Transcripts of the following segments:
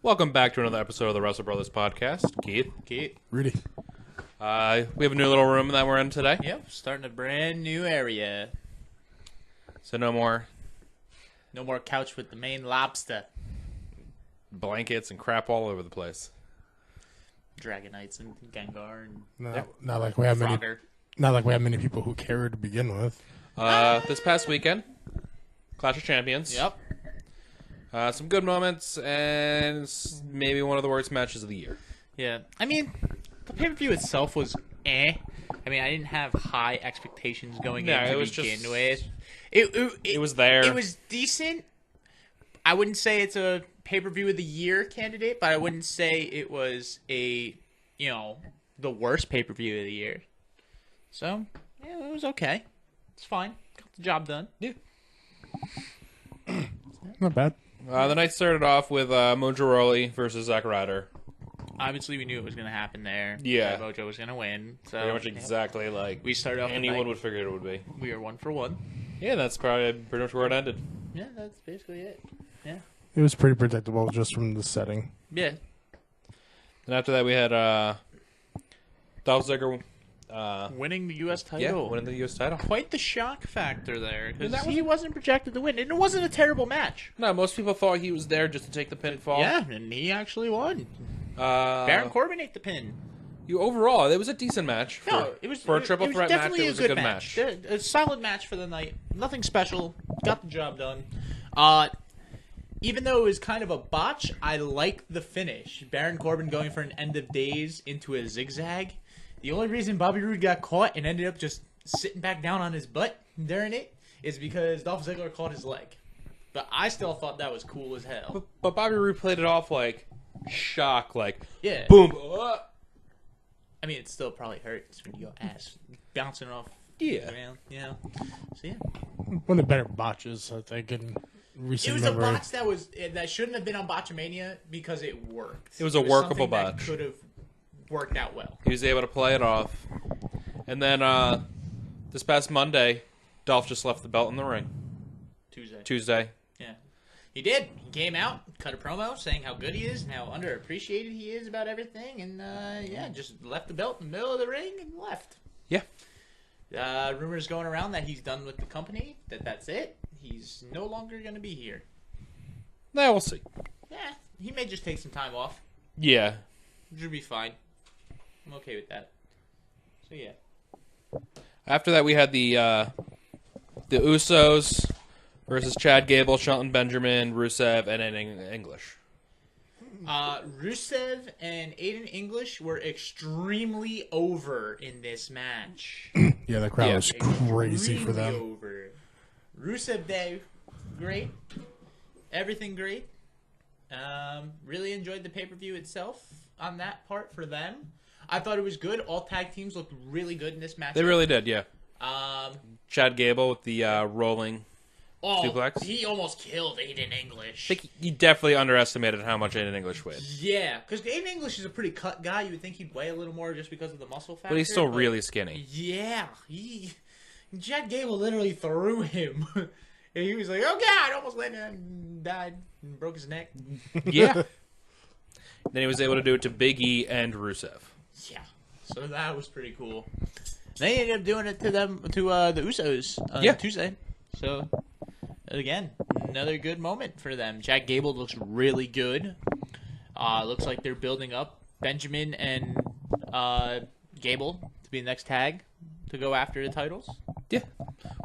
Welcome back to another episode of the Wrestle Brothers podcast. Keith. Rudy. We have a new little room that we're in today. Yep, starting a brand new area. So no more No more couch with the main lobster. blankets and crap all over the place. Dragonites and Gengar and Not like we have many. Frogger. Not like we have many people who care to begin with. This past weekend, Clash of Champions. Yep. Some good moments and maybe one of the worst matches of the year. Yeah. I mean, the pay-per-view itself was eh. I mean, I didn't have high expectations going in to begin with. It was there. It was decent. I wouldn't say it's a pay-per-view of the year candidate, but I wouldn't say it was the worst pay-per-view of the year. So, yeah, it was okay. It's fine. Got the job done. Yeah. Not bad. The night started off with Mojo Rawley versus Zack Ryder. Obviously, we knew it was going to happen there. Yeah. That Mojo was going to win. So Pretty much exactly like we started off the anyone night. would figure it would be. We are 1-for-1. Yeah, that's probably pretty much where it ended. Yeah, that's basically it. Yeah. It was pretty predictable just from the setting. Yeah. And after that, we had Dolph Ziggler. Winning the U.S. title. Yeah, winning the U.S. title. Quite the shock factor there, because That he wasn't projected to win, and it wasn't a terrible match. No, most people thought he was there just to take the pinfall. Yeah, and he actually won. Baron Corbin ate the pin. Overall, it was a decent match. For a triple threat match. It was a good match. A solid match for the night. Nothing special. Got the job done. Even though it was kind of a botch, I like the finish. Baron Corbin going for an end of days into a zigzag. The only reason Bobby Roode got caught and ended up just sitting back down on his butt during it is because Dolph Ziggler caught his leg. But I still thought that was cool as hell. But Bobby Roode played it off like shock, like Yeah. boom. I mean, it still probably hurts when you go ass bouncing off Yeah. around, you know. So yeah, One of the better botches, I think, in recent it was a memory. botch that shouldn't have been on Botchamania because it worked. It was a workable something that botch. Could have worked out well. He was able to play it off. And then this past Monday, Dolph just left the belt in the ring. Tuesday. Yeah, he did. He came out, cut a promo saying how good he is and how underappreciated he is about everything, and just left the belt in the middle of the ring and left. Yeah. Rumors going around that he's done with the company. That's it. He's no longer going to be here. Nah, we'll see. Yeah, he may just take some time off. Yeah. Which would be fine. I'm okay with that. So yeah. After that, we had the Usos versus Chad Gable, Shelton Benjamin, Rusev, and Aiden English. Rusev and Aiden English were extremely over in this match. Yeah, the crowd was crazy for them. Over. Rusev Day, great. Everything great. Really enjoyed the pay-per-view itself on that part for them. I thought it was good. All tag teams looked really good in this match. They really did, yeah. Chad Gable with the rolling suplex. He almost killed Aiden English. I think he definitely underestimated how much Aiden English weighed. Yeah, because Aiden English is a pretty cut guy. You would think he'd weigh a little more just because of the muscle factor. But he's still really skinny. Yeah, Chad Gable literally threw him. And he was like, "Oh God!" Almost let him died and broke his neck. Yeah. Then he was able to do it to Big E and Rusev. Yeah, so that was pretty cool. They ended up doing it to the Usos on Tuesday. So again, another good moment for them. Chad Gable looks really good. Looks like they're building up Benjamin and Gable to be the next tag to go after the titles. Yeah,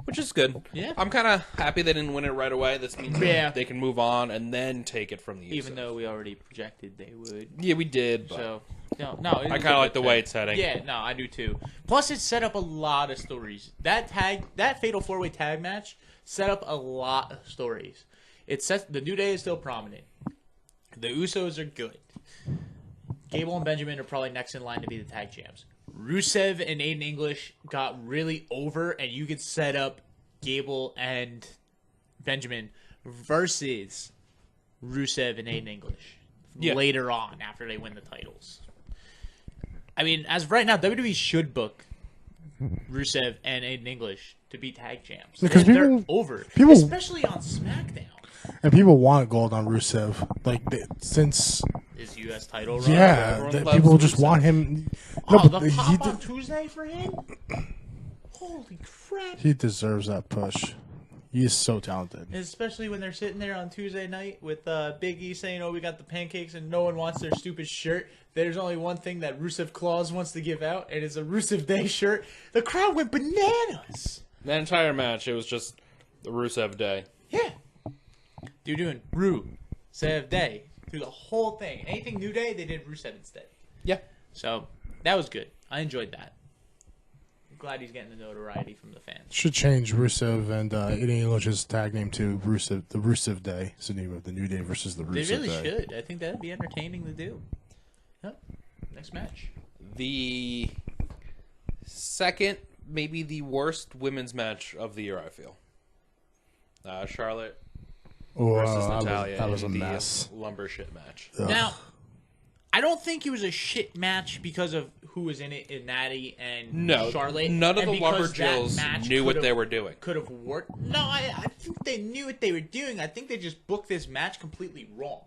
which is good. Yeah. I'm kind of happy they didn't win it right away. This means they can move on and then take it from the Usos. Even though we already projected they would. Yeah, we did, but So, no. I kind of like the way it's heading. Yeah, no, I do too. Plus, it set up a lot of stories. That Fatal 4-Way tag match set up a lot of stories. The New Day is still prominent. The Usos are good. Gable and Benjamin are probably next in line to be the tag champs. Rusev and Aiden English got really over, and you could set up Gable and Benjamin versus Rusev and Aiden English later on after they win the titles. I mean, as of right now, WWE should book Rusev and Aiden English to be tag champs. Because they're over, especially on SmackDown. And people want gold on Rusev. Like, since... His U.S. title run. Yeah, everyone loves people just Rusev. want him... Oh, but the pop on Tuesday for him? Holy crap. he deserves that push. He is so talented. Especially when they're sitting there on Tuesday night with Big E saying, "Oh, we got the pancakes," and no one wants their stupid shirt. There's only one thing that Rusev Claus wants to give out, and it's a Rusev Day shirt. The crowd went bananas. That entire match, it was just the Rusev Day. Yeah. Dude doing Rusev Day through the whole thing. Anything New Day, they did Rusev instead. Yeah. So, that was good. I enjoyed that. I'm glad he's getting the notoriety from the fans. Should change Rusev and Aiden English's tag name to Rusev. The Rusev Day is the name of the New Day versus the Rusev They really Day. should. I think that'd be entertaining to do. Yep. Next match. The second, maybe the worst women's match of the year, I feel. Charlotte Oh, versus Natalia that was a in the mess. lumber shit match. Ugh. Now, I don't think it was a shit match because of who was in it, Natty and No, Charlotte. none of and the because that Lumberjills match knew what could've- they were doing. Could have worked. No, I think they knew what they were doing. I think they just booked this match completely wrong.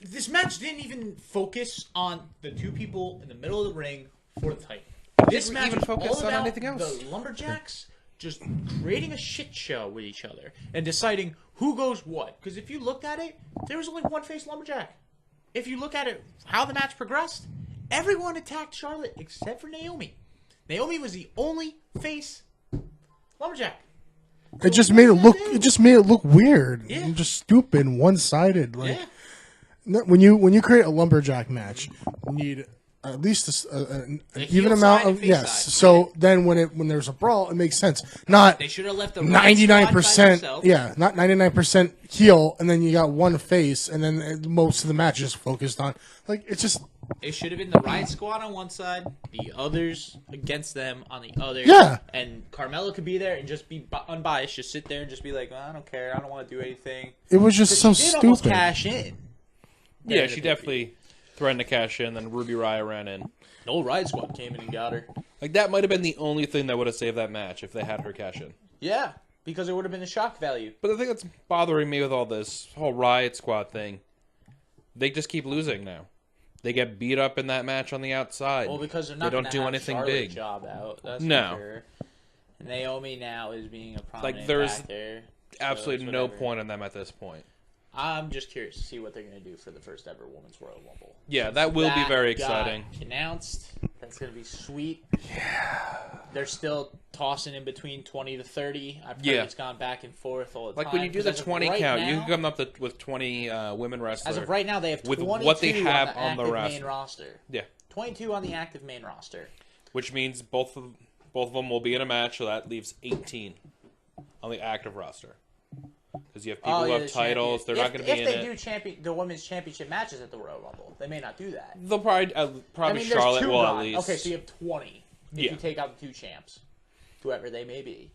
This match didn't even focus on the two people in the middle of the ring for the title. This Didn't match even was focus all on about anything else. the Lumberjacks just creating a shit show with each other and deciding who goes what. Because if you looked at it, there was only one face Lumberjack. If you look at it, how the match progressed, everyone attacked Charlotte except for Naomi. Naomi was the only face Lumberjack. It just made it look. It just made it look weird. Yeah. And just stupid, and one-sided. Like Yeah. when you create a lumberjack match, you need at least an even heel amount side and of face yes. side. So then when there's a brawl, it makes sense. Not They should have left the 99%. Right Yeah, not 99% heel, and then you got one face, and then most of the match is focused on like it's just It should have been the Riot Squad on one side, the others against them on the other. Yeah. And Carmella could be there and just be unbiased, just sit there and just be like, I don't care, I don't want to do anything. it was just so She did almost stupid. cash in. Yeah, she definitely threatened to cash in, then Ruby Riott ran in. No, Riot Squad came in and got her. Like, that might have been the only thing that would have saved that match if they had her cash in. Yeah, because it would have been a shock value. But the thing that's bothering me with all this whole Riot Squad thing, they just keep losing now. They get beat up in that match on the outside. Well, because they're not They don't gonna do have anything Charlotte big. job out. That's No. for sure. Naomi now is being a prominent there's factor. Absolutely it's no whatever. point in them at this point. I'm just curious to see what they're going to do for the first ever Women's Royal Rumble. Yeah, that will be very got exciting. Announced. That's going to be sweet. Yeah. They're still tossing in between 20 to 30. I've heard it's gone back and forth all the Like time. when you do the 'Cause as of 20 right count, you now- can come up with 20 women wrestlers. As of right now, they have with 22 what they have on the active main roster. roster. Yeah, 22 on the active main roster. which means both of them will be in a match, so that leaves 18 on the active roster. Because you have people who yeah, have the titles, champion. they're not going to be in If it. they do the women's championship matches at the Royal Rumble, they may not do that. They'll probably There's Charlotte two will gone. at least. Okay, so you have 20. If Yeah. you take out the two champs, whoever they may be.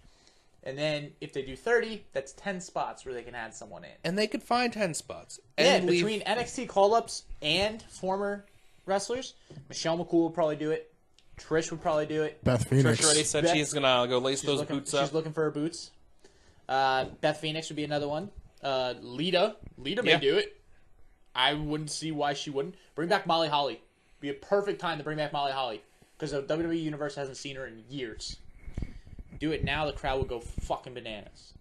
And then if they do 30, that's 10 spots where they can add someone in. And they could find 10 spots. Yeah, And leave. between NXT call-ups and former wrestlers, Michelle McCool would probably do it. Trish would probably do it. Beth Phoenix. Trish already said she's going to go lace those boots up. She's looking for her boots. Beth Phoenix would be another one. Lita may do it. I wouldn't see why she wouldn't. Bring back Molly Holly. Be a perfect time to bring back Molly Holly because the WWE Universe hasn't seen her in years. Do it now, the crowd would go fucking bananas.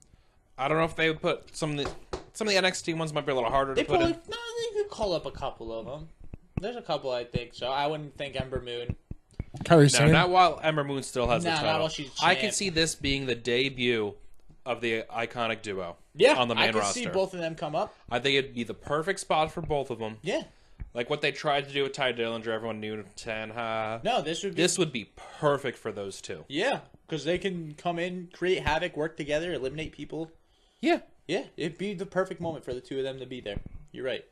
I don't know if they would put some of the NXT ones might be a little harder They to put probably in. they could call up a couple of them. There's a couple I think so. I wouldn't think Ember Moon. Kyrie No, Sane. not while Ember Moon still has the Nah, not title. while she's I champ. can see this being the debut of the iconic duo Yeah, on the main I could roster. see both of them come up. I think it'd be the perfect spot for both of them. Yeah. Like what they tried to do with Ty Dillinger, everyone knew Tanha. No, this would be This would be perfect for those two. yeah, because they can come in, create havoc, work together, eliminate people. Yeah. Yeah, it'd be the perfect moment for the two of them to be there. You're right.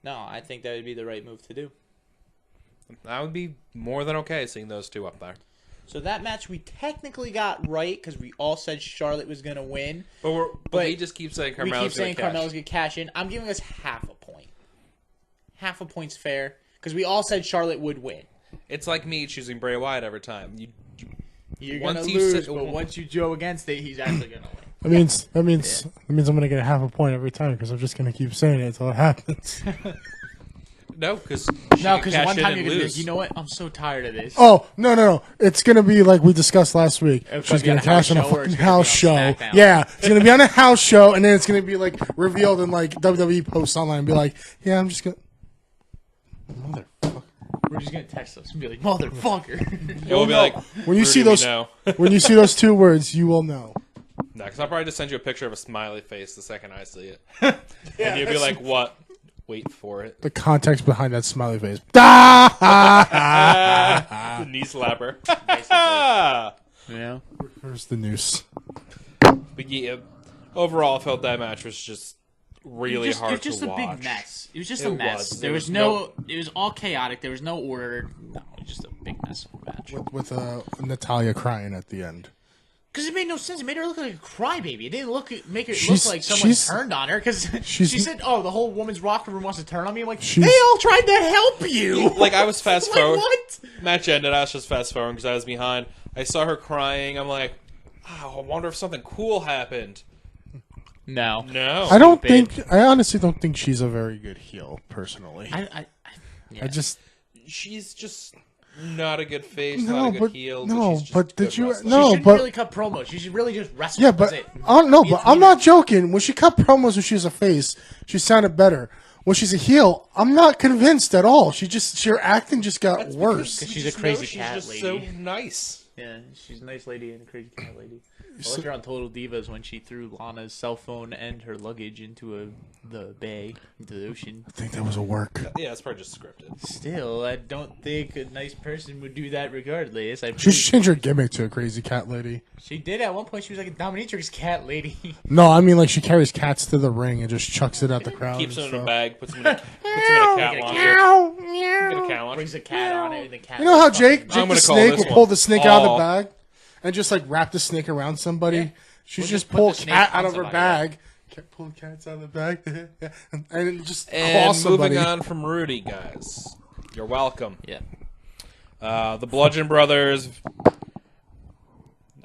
No, I think that would be the right move to do. That would be more than okay seeing those two up there. So that match we technically got right because we all said Charlotte was going to win. But we just keep saying We keep Carmella's saying going to Carmella's going to cash in. I'm giving us half a point. Half a point's fair because we all said Charlotte would win. It's like me choosing Bray Wyatt every time. You're going Once to you lose, say- but once you go against it, he's actually going to win. That means I'm gonna get a half a point every time because I'm just gonna keep saying it until it happens. No, because one time you're gonna be like, you know what? I'm so tired of this. Oh no! It's gonna be like we discussed last week. It's She's gonna gonna be on a cash on a house show or fucking it's gonna be house on show. SmackDown? Yeah, it's gonna be on a house show, and then it's gonna be like revealed in like WWE posts online and be like, yeah, I'm just gonna. Motherfucker. We're just gonna text us and be like, motherfucker. You'll be like, When you see Rudy, we those, know. when you see those two words, you will know. Nah, because I'll probably just send you a picture of a smiley face the second I see it. And you'll be like, what? Wait for it. The context behind that smiley face. The knee slapper. Yeah. Where's the noose? But yeah, overall, I felt that match was just really It hard was just to a watch. big mess. It was just It a mess. was. There was no. It was all chaotic. There was no order. No, it was just a big mess of a match. With Natalia crying at the end. Because it made no sense. It made her look like a crybaby. It didn't make her look She's- like someone she's- turned on her. Because she she's- said, "Oh, the whole woman's rocker room wants to turn on me." I'm like, She's- they all tried to help you. Like, I was fast Like, forward. what? Match ended. I was just fast forwarding because I was behind. I saw her crying. I'm like, oh, I wonder if something cool happened. No, No. I honestly don't think she's a very good heel, personally. yeah. I just. She's just not a good face, No, not a good but- heel. no, but she's just but good did you- wrestler. no, she shouldn't but- really cut promos. She should really just wrestle. Yeah, but That's it. no, Be but a I'm leader. not joking. When she cut promos when she was a face, she sounded better. When she's a heel, I'm not convinced at all. Her acting just got That's worse. because She's you a just crazy know she's cat just lady. so nice. Yeah, she's a nice lady and a crazy cat lady. I liked her on Total Divas when she threw Lana's cell phone and her luggage into the bay, into the ocean. I think that was a work. Yeah, it's probably just scripted. Still, I don't think a nice person would do that regardless. She should change her gimmick to a crazy cat lady. She did at one point. She was like a dominatrix cat lady. No, I mean like she carries cats to the ring and just chucks it at the crowd. Keeps and them in a stuff. bag, puts them in a cat launcher. Meow, Get a meow. cat launcher. Brings a cat on it, and the cat. You know how Jake I'm the gonna call snake this will one pull the snake out of Paul. the bag and just like wrap the snake around somebody? Yeah. She We'll just just put pull a the snake cat on out of her somebody, bag. Kept pulling cats out of the bag and just claw And somebody. moving on from Rudy, guys. You're welcome. Yeah. The Bludgeon Brothers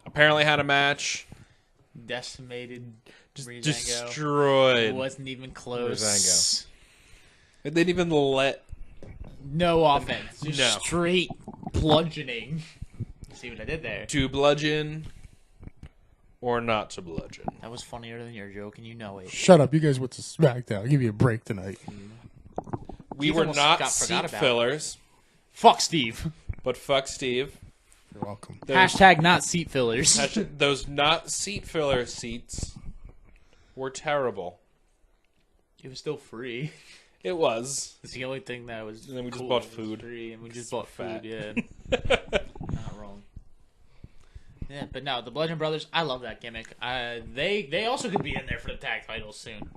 apparently had a match. Decimated. Breezango. Destroyed. It wasn't even close. Breezango. They didn't even let. No offense. Just No. straight bludgeoning. See what I did there? To bludgeon or not to bludgeon. That was funnier than your joke, and you know it. Shut up! You guys went to SmackDown. I'll give you a break tonight. We Steve were almost not forgot seat about it. fillers, Fuck Steve. but fuck Steve. You're welcome. Those, Hashtag not seat fillers. those not seat filler seats were terrible. It was still free. It was. It's the only thing that was. And then we just cool. bought It was food. free, and we just So bought fat. food. Yeah, not wrong. Yeah, but no, the Bludgeon Brothers. I love that gimmick. They also could be in there for the tag titles soon.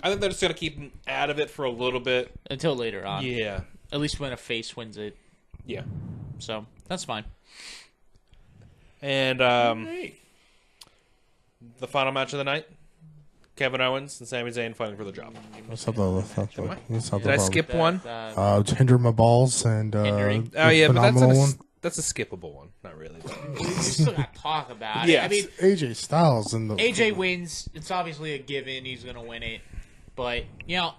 I think they're just gonna keep them out of it for a little bit. Until later on. Yeah. At least when a face wins it. Yeah. So that's fine. And the final match of the night: Kevin Owens and Sami Zayn fighting for the job. Let's have the Did I skip one? Hinder my balls and Hindering. Oh yeah, but phenomenal one. that's a skippable one. Not really. We still got to talk about it. Yes. I mean, AJ Styles and the AJ wins. It's obviously a given. He's going to win it. But, you know,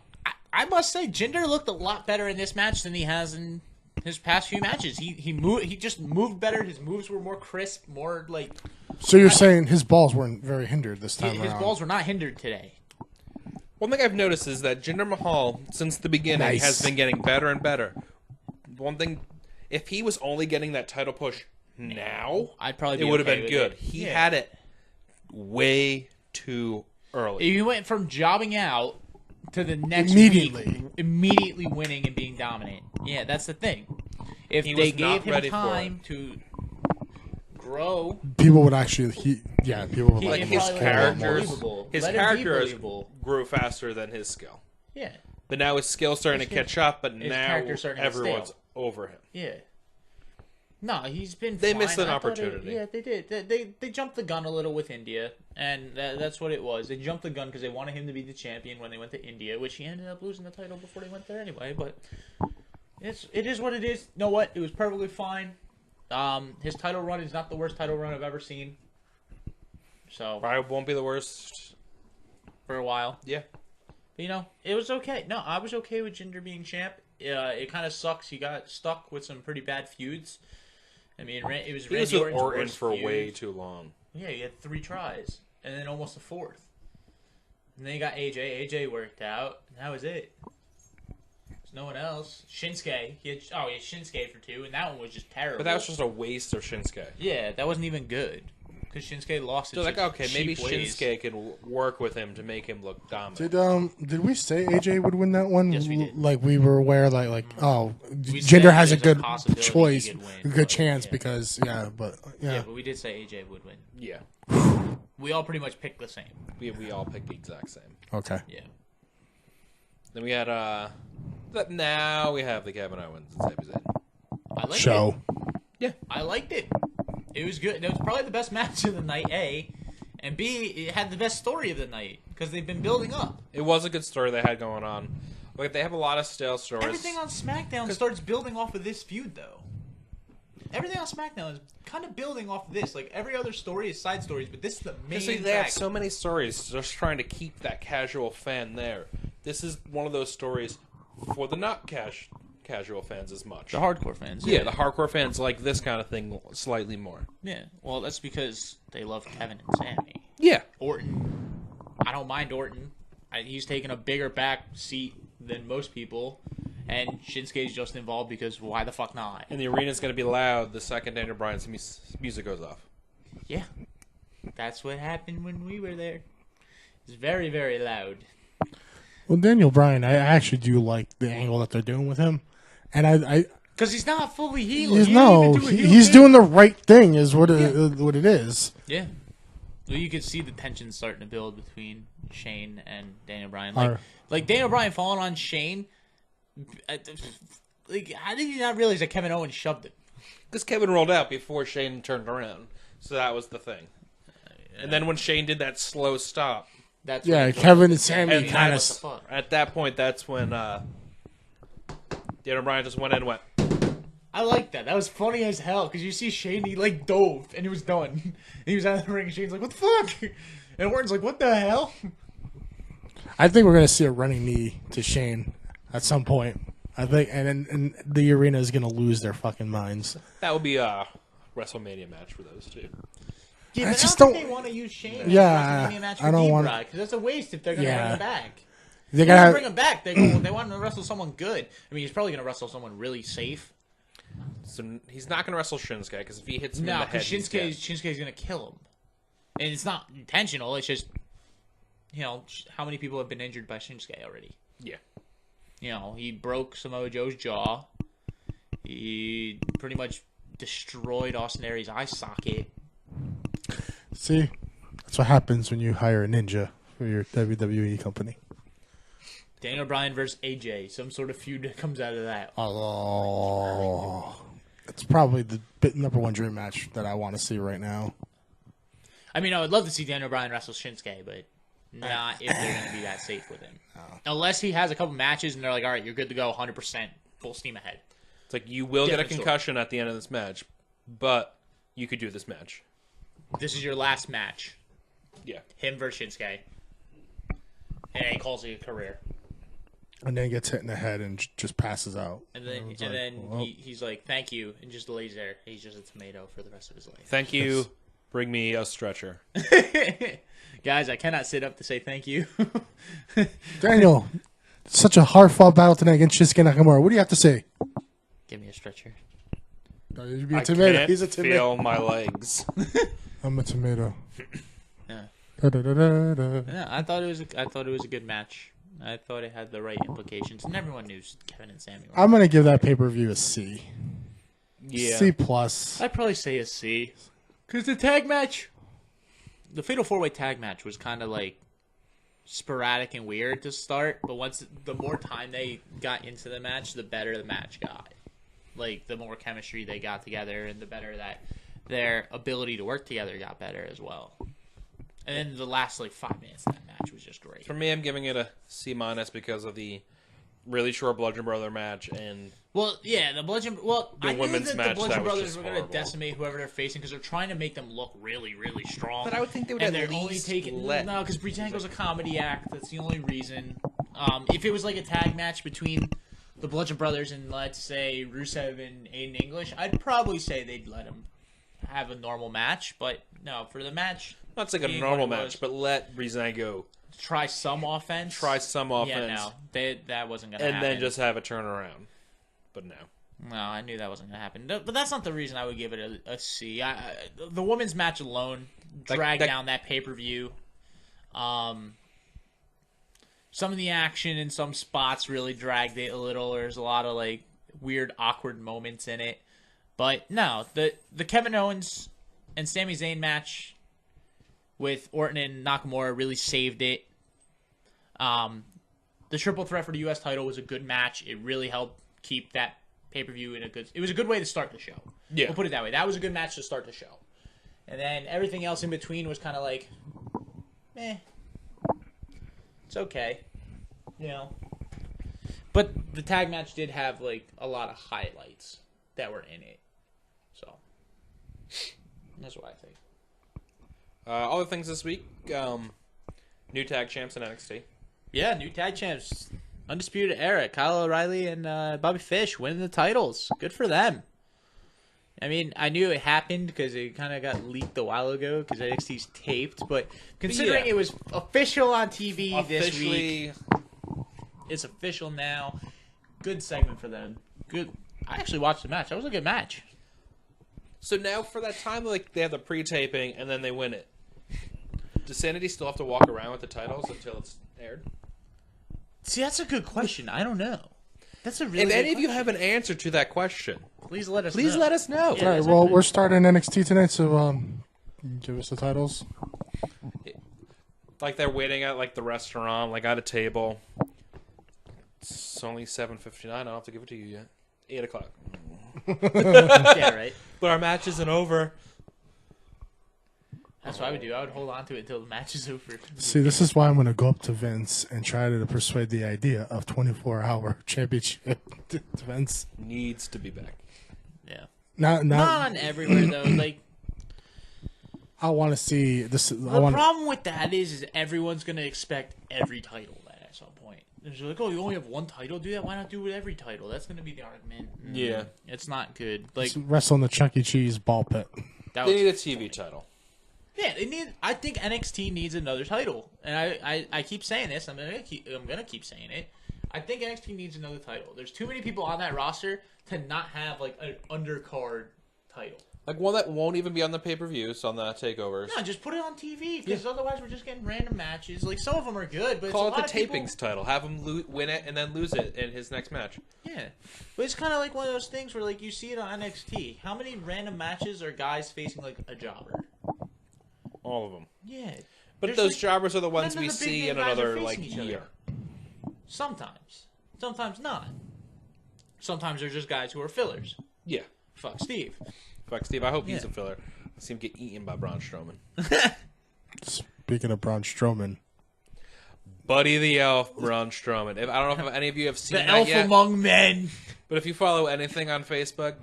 I must say, Jinder looked a lot better in this match than he has in his past few matches. He just moved better. His moves were more crisp, more like... So you're saying his balls weren't very hindered this time His around? balls were not hindered today. One thing I've noticed is that Jinder Mahal, since the beginning, Nice. has been getting better and better. One thing, if he was only getting that title push now, I'd probably be it would have okay been with good. it. He Yeah. had it way too early. He went from jobbing out to the next Immediately. week, immediately winning and being dominant. Yeah, that's the thing. If He they was not gave him ready for time to grow, People would actually, people would Like it'd his probably look more characters, believable. his Let him be character believable. grew faster than his skill. Yeah, But now his skill's starting to catch up, but his now character's starting to get everyone's stale. over him. yeah. No, he's been. They fine. missed an I thought opportunity. Yeah, they did. They jumped the gun a little with India, and that's what it was. They jumped the gun because they wanted him to be the champion when they went to India, which he ended up losing the title before they went there anyway. But it is what it is. You know what? It was perfectly fine. His title run is not the worst title run I've ever seen. So Probably won't be the worst. for a while, Yeah. but, it was okay. No, I was okay with Jinder being champ. It kind of sucks. He got stuck with some pretty bad feuds. I mean, it was He Randy was with Orton's Orton worst for feud. way too long. Yeah, he had 3 tries, and then almost a 4th. And then he got AJ. AJ worked out, and that was it. There's no one else. Shinsuke. He had Shinsuke for 2, and that one was just terrible. But that was just a waste of Shinsuke. Yeah, that wasn't even good. Because Shinsuke lost it. So like, just okay, maybe cheap ways. Shinsuke can work with him to make him look dominant. Did we say AJ would win that one? Yes, we did. Like we were aware, oh, We Jinder said has a there's a good possibility he choice, could win, a good but, chance yeah. because Yeah, but we did say AJ would win. Yeah. We all pretty much picked the same. We all picked the exact same. Okay. Yeah. Then we had now we have the Kevin Owens and Sami Zayn. I liked Show. it. I liked it. It was good. It was probably the best match of the night, A. And B, it had the best story of the night. Because they've been building up. It was a good story they had going on. Like they have a lot of stale stories. Everything on SmackDown starts building off of this feud, though. Everything on SmackDown is kind of building off of this. Like, every other story is side stories, but this is the main See, they have fact. so many stories just trying to keep that casual fan there. This is one of those stories for the not casual fans as much. The hardcore fans. Yeah, the hardcore fans like this kind of thing slightly more. Yeah. Well, that's because they love Kevin and Sammy. Yeah. Orton. I don't mind Orton. He's taking a bigger back seat than most people. And Shinsuke's just involved because why the fuck not? And the arena's going to be loud the second Daniel Bryan's music goes off. Yeah. That's what happened when we were there. It's very, very loud. Well, Daniel Bryan, I actually do like the angle that they're doing with him, and I Because he's not fully heel. he's doing the right thing, is what it is. Yeah. Well, you could see the tension starting to build between Shane and Daniel Bryan. Like Daniel Bryan falling on Shane. Like, how did you not realize that Kevin Owens shoved it? Because Kevin rolled out before Shane turned around. So that was the thing. And then when Shane did that slow stop. That's Kevin and Sammy And kind What the of. fuck? At that point, that's when Daniel Bryan just went in and went. I like that. That was funny as hell because you see Shane, he like dove and it was done. He was out of the ring and Shane's like, what the fuck? And Orton's like, what the hell? I think we're gonna see a running knee to Shane at some point. I think, and the arena is gonna lose their fucking minds. That would be a WrestleMania match for those two. Yeah, I but just I don't don't- think they want to use Shane Yeah, in a WrestleMania match I for don't want- D-Brock because that's a waste if they're going to bring him back. They They're gotta bring him back. They want to wrestle someone good. I mean, he's probably going to wrestle someone really safe. So he's not going to wrestle Shinsuke because if he hits him No, in the head, because he's dead. Shinsuke's going to kill him. And it's not intentional. It's just, how many people have been injured by Shinsuke already? Yeah. He broke Samoa Joe's jaw. He pretty much destroyed Austin Aries' eye socket. see. That's what happens when you hire a ninja for your WWE company. Daniel Bryan versus AJ. Some sort of feud that comes out of that. Oh, it's probably the number one dream match that I want to see right now. I mean, I would love to see Daniel Bryan wrestle Shinsuke, but not if they're going to be that safe with him. Unless he has a couple matches and they're like, all right, you're good to go 100%, full steam ahead. It's like you will get a Different story. concussion at the end of this match, but you could do this match. This is your last match. Yeah. Him versus Shinsuke. And he calls it a career. And then gets hit in the head and just passes out. And then It's like, well. he's like, thank you, and just lays there. He's just a tomato for the rest of his life. Thank you. Bring me a stretcher. Guys, I cannot sit up to say thank you. Daniel, such a hard fought battle tonight against Shinsuke Nakamura. What do you have to say? Give me a stretcher. No, you'd be a I tomato. can't He's a tomato. feel my legs. I'm a tomato. Yeah. Da-da-da-da-da. Yeah, I thought it was a good match. I thought it had the right implications, and everyone knew Kevin and Sammy. I'm gonna give that pay-per-view a C. Yeah. C plus. I'd probably say a C. Because the tag match, the Fatal 4-Way tag match was kind of like sporadic and weird to start, but the more time they got into the match, the better the match got. Like, the more chemistry they got together, and the better that their ability to work together got better as well. And then the last, 5 minutes of that match was just great. For me, I'm giving it a C- because of the really short Bludgeon Brother match and Well, yeah, the Bludgeon. Well, The I knew women's that match, the Bludgeon that was Brothers just were going to horrible. decimate whoever they're facing because they're trying to make them look really, really strong. But I would think they would and at they're only least taking let- no, because Breezango's a comedy act. That's the only reason. If it was like a tag match between the Bludgeon Brothers and let's say Rusev and Aiden English, I'd probably say they'd let them have a normal match. But no, for the match, not like a being normal what it match, was, but let Breezango try some offense. try some offense, Yeah, no, that wasn't going to and happen. then just have a turnaround. But no. No, I knew that wasn't going to happen. But that's not the reason I would give it a C. The women's match alone dragged down that pay-per-view. Some of the action in some spots really dragged it a little. There's a lot of like weird, awkward moments in it. But no, the Kevin Owens and Sami Zayn match with Orton and Nakamura really saved it. The triple threat for the U.S. title was a good match. It really helped keep that pay-per-view in a good... It was a good way to start the show. Yeah. We'll put it that way. That was a good match to start the show. And then everything else in between was kind of like, it's okay. You know? But the tag match did have, like, a lot of highlights that were in it. So, that's what I think. Other things this week, new tag champs in NXT. Yeah, new tag champs. Undisputed Era. Kyle O'Reilly and Bobby Fish winning the titles. Good for them. I mean, I knew it happened because it kind of got leaked a while ago because NXT's taped. But considering yeah. it was official on TV this Officially, week, it's official now. Good segment for them. Good. I actually watched the match. That was a good match. so now for that time, like they have the pre-taping and then they win it. Does Sanity still have to walk around with the titles until it's aired? See, that's a good question. I don't know. That's a really If good any of you question. have an answer to that question, Please let us please know. let us know. Yeah, All right, that's well, okay. we're starting NXT tonight, so give us the titles. Like they're waiting at like the restaurant, like at a table. It's only 7:59. I don't have to give it to you yet. 8:00. Yeah, right. But our match isn't over. That's what I would do. I would hold on to it until the match is over. See, this is why I'm going to go up to Vince and try to persuade the idea of 24-hour championship to Vince. Needs to be back. Yeah. Not Not on everywhere though. Like I want to see this. I the want. problem with that is everyone's gonna expect every title then at some point. They're like, oh, you only have one title. Do that. Why not do it with every title? That's gonna be the argument. Yeah. It's not good. Like Wrestle in the Chuck E. Cheese ball pit. that They was, need a TV title. yeah, they need. I think NXT needs another title, and I keep saying this. I'm gonna keep saying it. I think NXT needs another title. There's too many people on that roster to not have like an undercard title. Like one that won't even be on the pay-per-views, on the takeovers. No, just put it on TV because otherwise we're just getting random matches. Like some of them are good, but Call it's a it lot the of people- tapings title. Have him win it and then lose it in his next match. Yeah, but it's kind of like one of those things where like you see it on NXT. How many random matches are guys facing like a jobber? All of them. Yeah, But There's, those like, jobbers are the ones none we of the big see name in guys are another facing like each other. year. sometimes not. Sometimes they're just guys who are fillers. Yeah. Fuck Steve. Fuck Steve. I hope he's Yeah. a filler. I see him get eaten by Braun Strowman. Speaking of Braun Strowman, Buddy the Elf, Braun Strowman. If, I don't know if any of you have seen The that elf yet, among men. but if you follow anything on Facebook,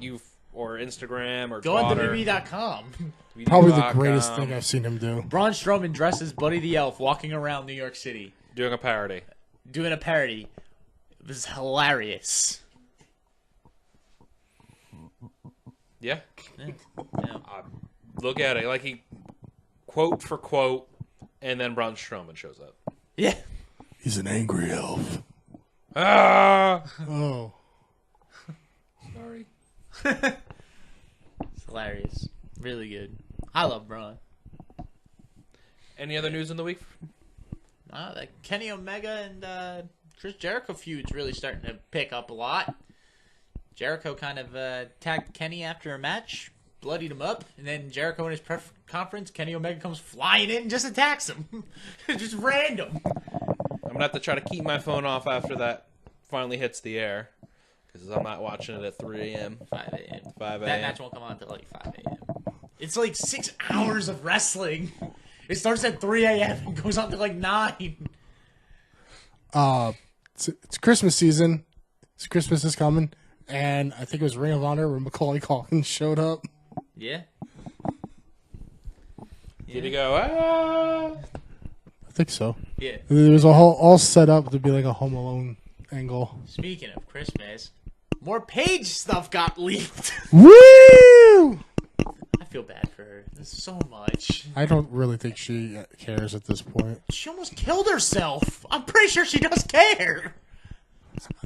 or Instagram or Go on Twitter, WWE.com. probably the WWE.com, greatest thing I've seen him do. Braun Strowman dresses Buddy the Elf walking around New York City doing a parody. doing a parody. It was hilarious. Yeah. Yeah. Look at it. Like he quote for quote, and then Braun Strowman shows up. Yeah. He's an angry elf. Ah! Oh, Sorry. It's hilarious. Really good. I love Braun. Any other news in the week? The Kenny Omega and Chris Jericho feud's really starting to pick up a lot. Jericho kind of tagged Kenny after a match, bloodied him up, and then Jericho in his press conference, Kenny Omega comes flying in and just attacks him. Just random. I'm gonna have to try to keep my phone off after that finally hits the air, because I'm not watching it at 3 a.m. 5 a.m. 5 That a.m. match won't come on until like 5 a.m. It's like 6 hours of wrestling. It starts at 3 a.m. and goes on to like 9. it's Christmas season. Christmas is coming, and I think it was Ring of Honor where Macaulay Culkin showed up. Yeah. Did he go? Ah! I think so. Yeah. There was a whole all set up to be like a Home Alone angle. Speaking of Christmas, more Paige stuff got leaked. Woo! I feel bad for her. There's so much. I don't really think she cares at this point. She almost killed herself. I'm pretty sure she does care.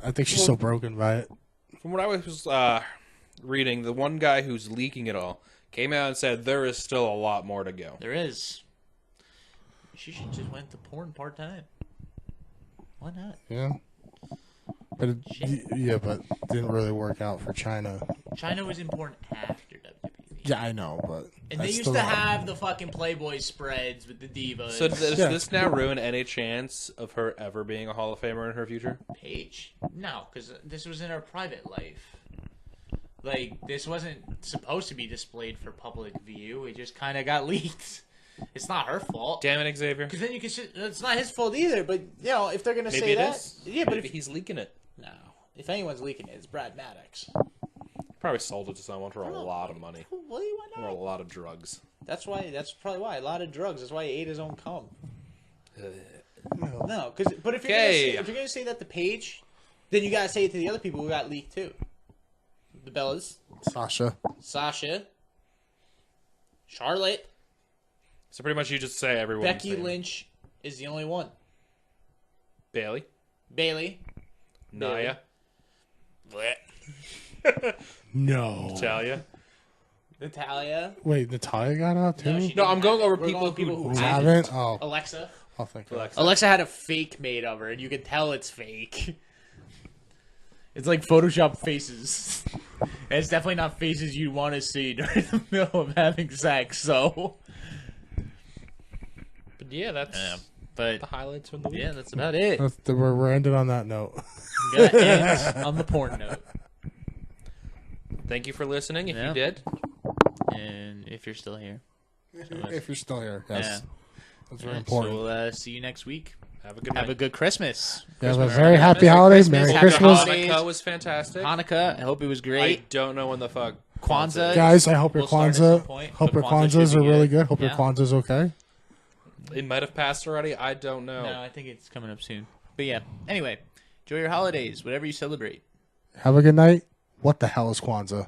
I think she's so broken by it. From what I was reading, the one guy who's leaking it all came out and said there is still a lot more to go. There is. She should just went to porn part time. Why not? Yeah. But but didn't really work out for China. China was in porn after WWE. Yeah, I know, but And they used to have the fucking Playboy spreads with the divas. So does this now ruin any chance of her ever being a Hall of Famer in her future? Paige? No, because this was in her private life. Like, this wasn't supposed to be displayed for public view. It just kind of got leaked. It's not her fault. Damn it, Xavier. Because then you can it's not his fault either. But, you know, if they're going to Maybe say it that. is. Yeah, but Maybe he's leaking it. No. If anyone's leaking it, it's Brad Maddox. Probably sold it to someone for a lot of money. What do you want Or a lot of drugs. That's probably why. A lot of drugs. That's why he ate his own cum. No, but if you're gonna say that to Paige, then you gotta say it to the other people who got leaked too. The Bellas, Sasha, Charlotte, So pretty much you just say everyone. Becky Lynch is the only one. Bailey. Nia. No. Natalia. Wait, Natalia got out too? No, I'm going over people who who haven't. Oh, Alexa. I'll think. Alexa had a fake made of her, and you can tell it's fake. It's like Photoshop faces. And it's definitely not faces you want to see during the middle of having sex, so. But yeah, that's but the highlights from the week. yeah, that's about it. We're ending on that note. Gotta end on the porn note. Thank you for listening, if Yeah. you did. And if you're still here. If you're still here, yes. Yeah. That's very important. So we'll see you next week. Have a good Have night. a good Christmas. Have a very happy holidays. Merry Happy Christmas. holidays. Hanukkah was fantastic. Hanukkah, I hope it was I great. don't know when the fuck. Kwanzaa. Guys, I hope your We'll start at some Kwanzaa, point, hope but your Kwanzaa Kwanzaas should are be really good. good. Hope your Yeah. Kwanzaa's okay. It might have passed already. I don't know. No, I think it's coming up soon. But yeah, anyway, enjoy your holidays, whatever you celebrate. Have a good night. What the hell is Kwanzaa?